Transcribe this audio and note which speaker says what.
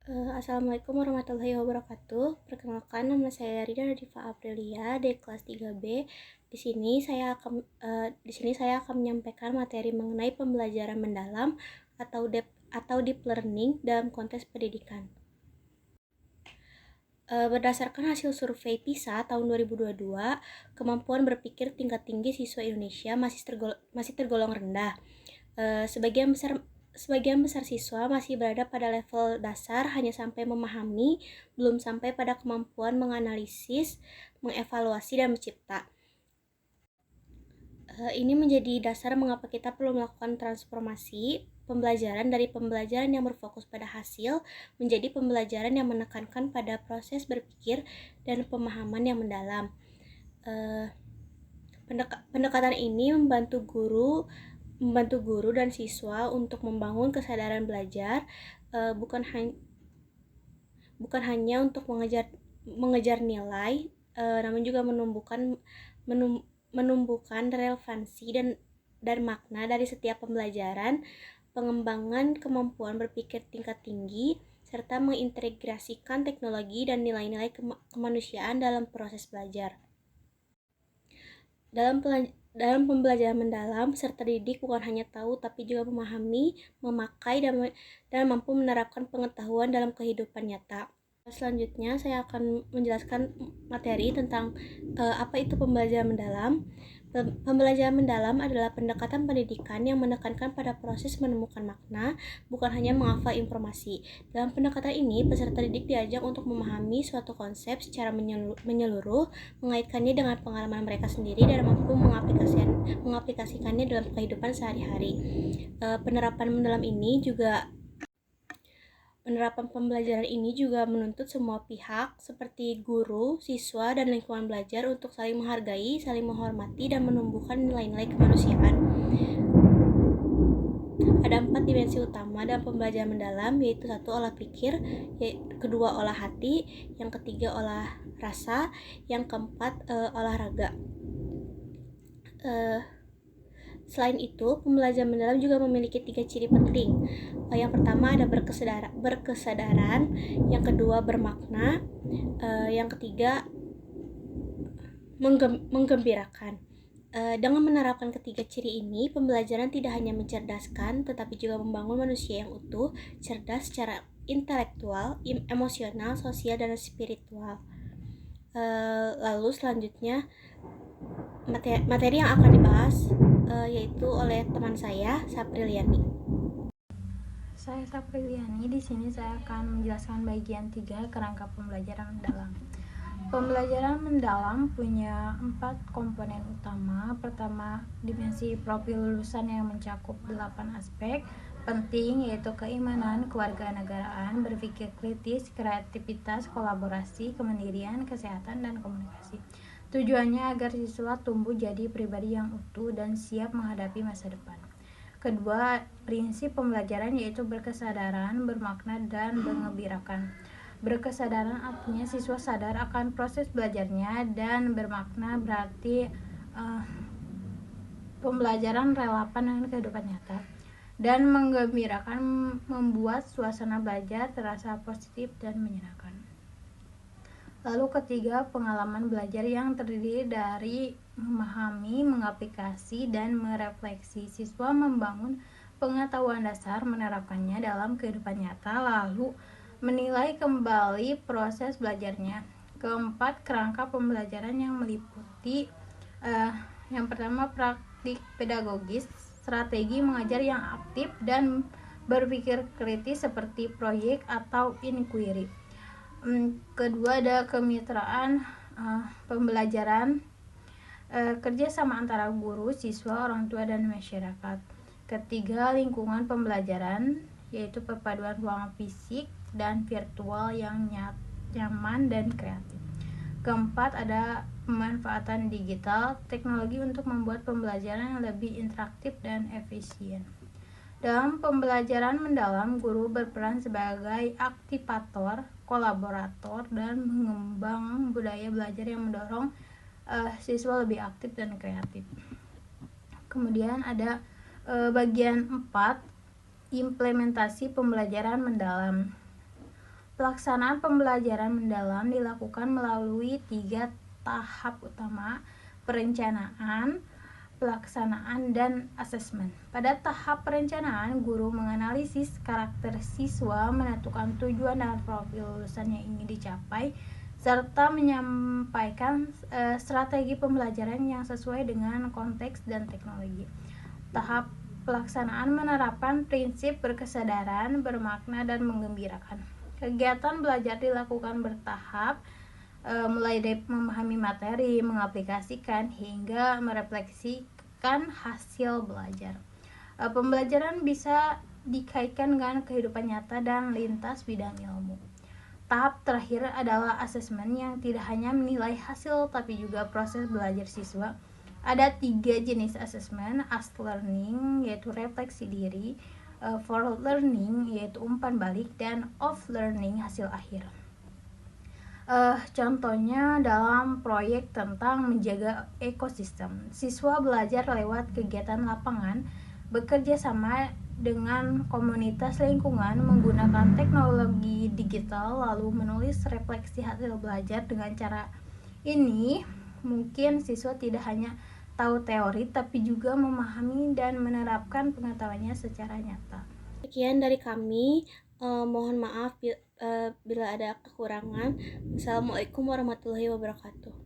Speaker 1: Assalamualaikum warahmatullahi wabarakatuh. Perkenalkan, nama saya Rida Radifa Aprilia dari kelas 3B. Di sini saya akan menyampaikan materi mengenai pembelajaran mendalam atau deep learning dalam konteks pendidikan. Berdasarkan hasil survei PISA tahun 2022, kemampuan berpikir tingkat tinggi siswa Indonesia masih tergolong rendah. Sebagian besar siswa masih berada pada level dasar, hanya sampai memahami, belum sampai pada kemampuan menganalisis, mengevaluasi, dan mencipta. Ini menjadi dasar mengapa kita perlu melakukan transformasi pembelajaran dari pembelajaran yang berfokus pada hasil menjadi pembelajaran yang menekankan pada proses berpikir dan pemahaman yang mendalam. Pendekatan ini membantu guru dan siswa untuk membangun kesadaran belajar, bukan hanya untuk mengejar nilai, namun juga menumbuhkan relevansi dan makna dari setiap pembelajaran, pengembangan kemampuan berpikir tingkat tinggi, serta mengintegrasikan teknologi dan nilai-nilai kemanusiaan dalam proses belajar. Dalam pembelajaran mendalam, peserta didik bukan hanya tahu tapi juga memahami, memakai, dan mampu menerapkan pengetahuan dalam kehidupan nyata. Selanjutnya saya akan menjelaskan materi tentang apa itu pembelajaran mendalam. Pembelajaran mendalam adalah pendekatan pendidikan yang menekankan pada proses menemukan makna, bukan hanya menghafal informasi. Dalam pendekatan ini, peserta didik diajak untuk memahami suatu konsep secara menyeluruh, mengaitkannya dengan pengalaman mereka sendiri, dan mampu mengaplikasikannya dalam kehidupan sehari-hari. Penerapan pembelajaran ini juga menuntut semua pihak seperti guru, siswa, dan lingkungan belajar untuk saling menghargai, saling menghormati, dan menumbuhkan nilai-nilai kemanusiaan. Ada 4 dimensi utama dalam pembelajaran mendalam, yaitu 1. Olah pikir, 2. Olah hati, yang ketiga olah rasa, yang keempat olahraga. Selain itu, pembelajaran mendalam juga memiliki 3 ciri penting. Yang pertama ada berkesadaran, yang kedua bermakna, yang ketiga menggembirakan. Dengan menerapkan ketiga ciri ini, pembelajaran tidak hanya mencerdaskan, tetapi juga membangun manusia yang utuh, cerdas secara intelektual, emosional, sosial, dan spiritual. Lalu selanjutnya materi yang akan dibahas yaitu oleh teman saya, Sapriliani.
Speaker 2: Saya Sapriliani. Di sini saya akan menjelaskan bagian 3 kerangka pembelajaran mendalam. Pembelajaran mendalam punya 4 komponen utama. Pertama, dimensi profil lulusan yang mencakup 8 aspek penting, yaitu keimanan, kewarganegaraan, berpikir kritis, kreativitas, kolaborasi, kemandirian, kesehatan, dan komunikasi. Tujuannya agar siswa tumbuh jadi pribadi yang utuh dan siap menghadapi masa depan. Kedua, prinsip pembelajaran yaitu berkesadaran, bermakna, dan mengembirakan. Berkesadaran artinya siswa sadar akan proses belajarnya, dan bermakna berarti pembelajaran relevan dengan kehidupan nyata. Dan menggembirakan membuat suasana belajar terasa positif dan menyenangkan. Lalu ketiga, pengalaman belajar yang terdiri dari memahami, mengaplikasi, dan merefleksi. Siswa membangun pengetahuan dasar, menerapkannya dalam kehidupan nyata, lalu menilai kembali proses belajarnya. Keempat, kerangka pembelajaran yang meliputi yang pertama, praktik pedagogis, strategi mengajar yang aktif dan berpikir kritis seperti proyek atau inquiry. Kedua, ada kemitraan pembelajaran, kerjasama antara guru, siswa, orang tua, dan masyarakat. Ketiga, lingkungan pembelajaran, yaitu perpaduan ruang fisik dan virtual yang nyaman dan kreatif. Keempat, ada pemanfaatan digital, teknologi untuk membuat pembelajaran yang lebih interaktif dan efisien. Dalam pembelajaran mendalam, guru berperan sebagai aktivator, kolaborator, dan mengembang budaya belajar yang mendorong siswa lebih aktif dan kreatif. Kemudian ada bagian 4, implementasi pembelajaran mendalam. Pelaksanaan pembelajaran mendalam dilakukan melalui 3 tahap utama: perencanaan, pelaksanaan, dan asesmen. Pada tahap perencanaan, guru menganalisis karakter siswa, menentukan tujuan dan profil lulusan yang ingin dicapai, serta menyampaikan strategi pembelajaran yang sesuai dengan konteks dan teknologi. Tahap pelaksanaan menerapkan prinsip berkesadaran, bermakna, dan menggembirakan. Kegiatan belajar dilakukan bertahap, mulai dari memahami materi, mengaplikasikan, hingga merefleksikan hasil belajar. Pembelajaran bisa dikaitkan dengan kehidupan nyata dan lintas bidang ilmu. Tahap terakhir adalah asesmen yang tidak hanya menilai hasil tapi juga proses belajar siswa. Ada 3 jenis asesmen: as learning yaitu refleksi diri, for learning yaitu umpan balik, dan off learning hasil akhir. Contohnya dalam proyek tentang menjaga ekosistem, siswa belajar lewat kegiatan lapangan, bekerja sama dengan komunitas lingkungan, menggunakan teknologi digital, lalu menulis refleksi hasil belajar. Dengan cara ini, mungkin siswa tidak hanya tahu teori, tapi juga memahami dan menerapkan pengetahuannya secara nyata.
Speaker 1: Sekian dari kami. Mohon maaf bila ada kekurangan. Assalamualaikum warahmatullahi wabarakatuh.